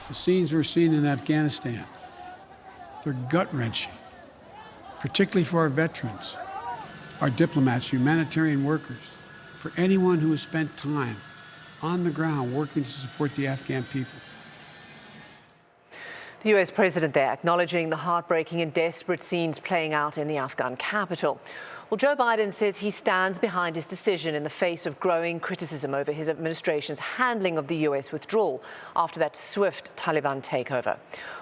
The scenes we're seeing in Afghanistan, they're gut-wrenching, particularly for our veterans, our diplomats, humanitarian workers, for anyone who has spent time on the ground working to support the Afghan people. The U.S. president there acknowledging the heartbreaking and desperate scenes playing out in the Afghan capital. Well, Joe Biden says he stands behind his decision in the face of growing criticism over his administration's handling of the U.S. withdrawal after that swift Taliban takeover.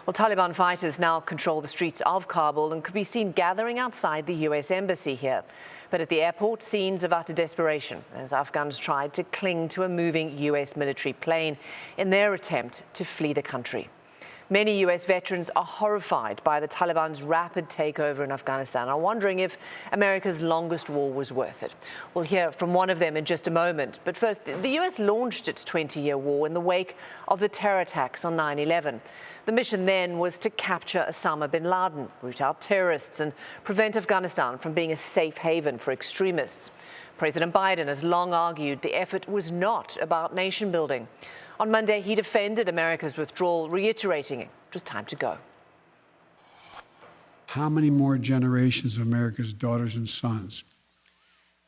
Well, Taliban fighters now control the streets of Kabul and could be seen gathering outside the U.S. embassy here. But at the airport, scenes of utter desperation as Afghans tried to cling to a moving U.S. military plane in their attempt to flee the country. Many U.S. veterans are horrified by the Taliban's rapid takeover in Afghanistan, are wondering if America's longest war was worth it. We'll hear from one of them in just a moment. But first, the U.S. launched its 20-year war in the wake of the terror attacks on 9/11. The mission then was to capture Osama bin Laden, root out terrorists, and prevent Afghanistan from being a safe haven for extremists. President Biden has long argued the effort was not about nation building. On Monday, he defended America's withdrawal, reiterating it was time to go. How many more generations of America's daughters and sons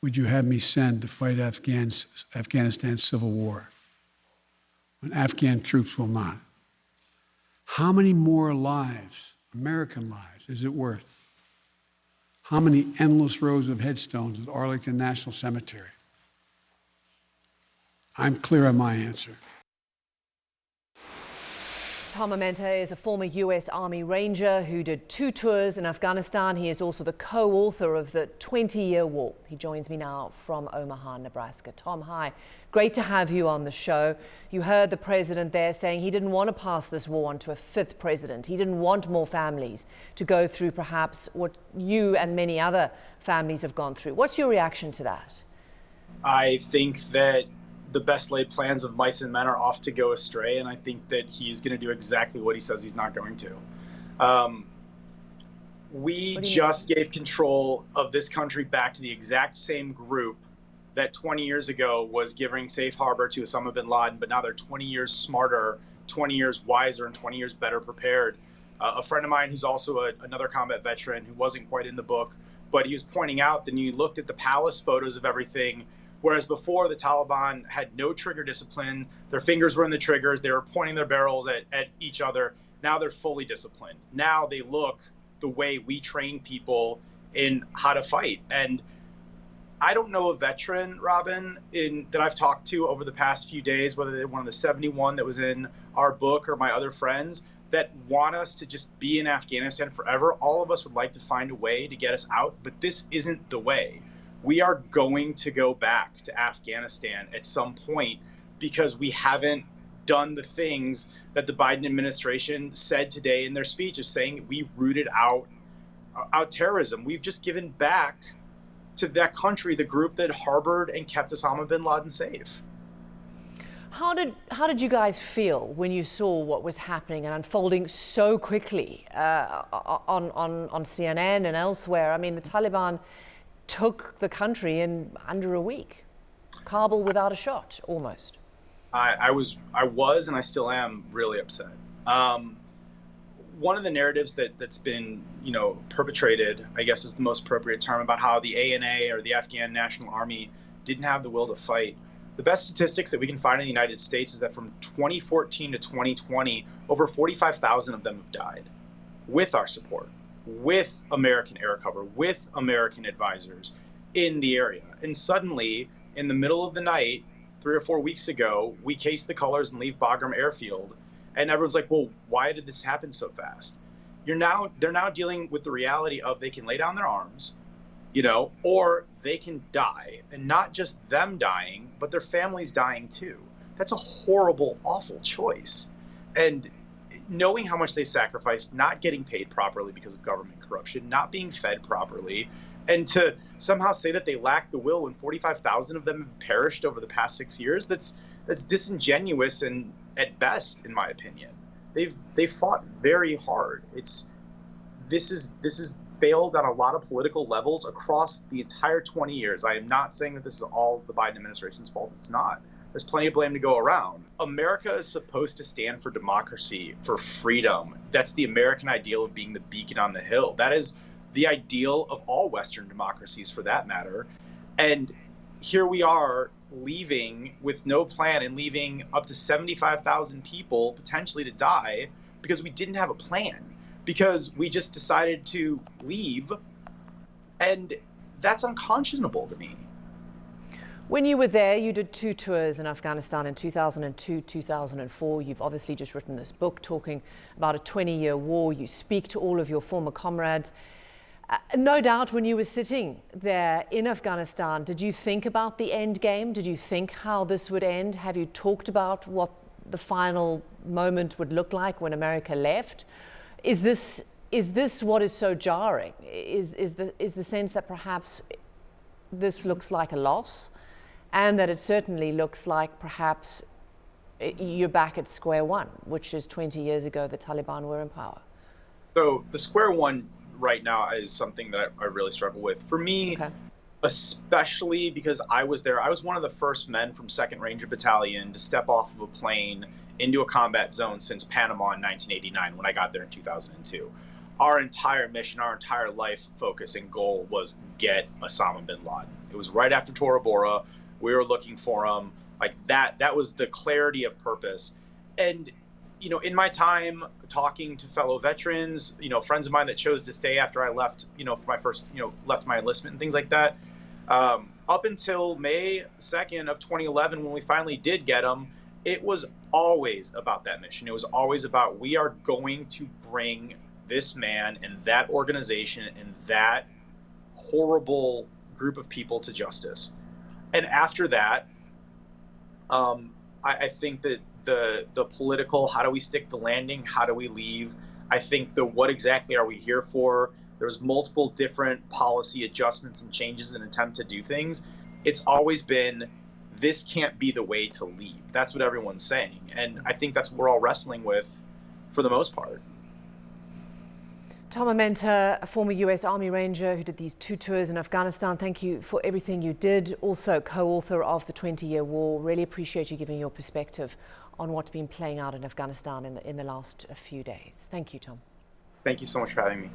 would you have me send to fight Afghanistan's civil war when Afghan troops will not? How many more lives, American lives, is it worth? How many endless rows of headstones at Arlington National Cemetery? I'm clear on my answer. Tom Amenta is a former U.S. Army Ranger who did 2 tours in Afghanistan. He is also the co-author of the 20-year war. He joins me now from Omaha, Nebraska. Tom, hi. Great to have you on the show. You heard the president there saying he didn't want to pass this war on to a 5th president. He didn't want more families to go through perhaps what you and many other families have gone through. What's your reaction to that? I think that the best laid plans of mice and men are off to go astray, and I think that he's going to do exactly what he says he's not going to. We just gave control of this country back to the exact same group that 20 years ago was giving safe harbor to Osama bin Laden, but now they're 20 years smarter, 20 years wiser, and 20 years better prepared. A friend of mine who's also another combat veteran who wasn't quite in the book, but he was pointing out that you looked at the palace photos of everything. Whereas before, the Taliban had no trigger discipline, their fingers were in the triggers, they were pointing their barrels at each other. Now they're fully disciplined. Now they look the way we train people in how to fight. And I don't know a veteran, Robin, that I've talked to over the past few days, whether they're one of the 71 that was in our book or my other friends, that want us to just be in Afghanistan forever. All of us would like to find a way to get us out, but this isn't the way. We are going to go back to Afghanistan at some point because we haven't done the things that the Biden administration said today in their speech of saying we rooted out terrorism. We've just given back to that country, the group that harbored and kept Osama bin Laden safe. How did you guys feel when you saw what was happening and unfolding so quickly on CNN and elsewhere? I mean, the Taliban took the country in under a week. Kabul without a shot, almost. I was, and I still am really upset. One of the narratives that's been, perpetrated, I guess is the most appropriate term, about how the ANA or the Afghan National Army didn't have the will to fight. The best statistics that we can find in the United States is that from 2014 to 2020, over 45,000 of them have died with our support, with American air cover, with American advisors in the area. And suddenly, in the middle of the night, 3 or 4 weeks ago, we cased the colors and leave Bagram Airfield. And everyone's like, well, why did this happen so fast? They're now dealing with the reality of they can lay down their arms, or they can die. And not just them dying, but their families dying too. That's a horrible, awful choice. And knowing how much they've sacrificed, not getting paid properly because of government corruption, not being fed properly, and to somehow say that they lack the will when 45,000 of them have perished over the past 6 years, that's disingenuous and at best, in my opinion. They've fought very hard. This is failed on a lot of political levels across the entire 20 years. I am not saying that this is all the Biden administration's fault. It's not. There's plenty of blame to go around. America is supposed to stand for democracy, for freedom. That's the American ideal of being the beacon on the hill. That is the ideal of all Western democracies, for that matter. And here we are leaving with no plan and leaving up to 75,000 people potentially to die because we didn't have a plan, because we just decided to leave. And that's unconscionable to me. When you were there, you did 2 tours in Afghanistan in 2002, 2004. You've obviously just written this book talking about a 20-year war. You speak to all of your former comrades. No doubt when you were sitting there in Afghanistan, did you think about the end game? Did you think how this would end? Have you talked about what the final moment would look like when America left? Is this what is so jarring? Is the sense that perhaps this looks like a loss, and that it certainly looks like perhaps you're back at square one, which is 20 years ago the Taliban were in power? So the square one right now is something that I really struggle with. For me, okay, especially because I was there. I was one of the first men from 2nd Ranger Battalion to step off of a plane into a combat zone since Panama in 1989 when I got there in 2002. Our entire mission, our entire life focus and goal was get Osama bin Laden. It was right after Tora Bora. We were looking for him. Like that was the clarity of purpose. And you know, in my time talking to fellow veterans, you know, friends of mine that chose to stay after I left, you know, for my first, you know, left my enlistment and things like that, up until May 2nd of 2011, when we finally did get them, it was always about that mission. It was always about, we are going to bring this man and that organization and that horrible group of people to justice. And after that, I think that the political, how do we stick the landing? How do we leave? I think the what exactly are we here for? There's multiple different policy adjustments and changes in an attempt to do things. It's always been, this can't be the way to leave. That's what everyone's saying. And I think that's what we're all wrestling with for the most part. Tom Amenta, a former U.S. Army Ranger who did these 2 tours in Afghanistan. Thank you for everything you did. Also co-author of the 20-year war. Really appreciate you giving your perspective on what's been playing out in Afghanistan in the last few days. Thank you, Tom. Thank you so much for having me.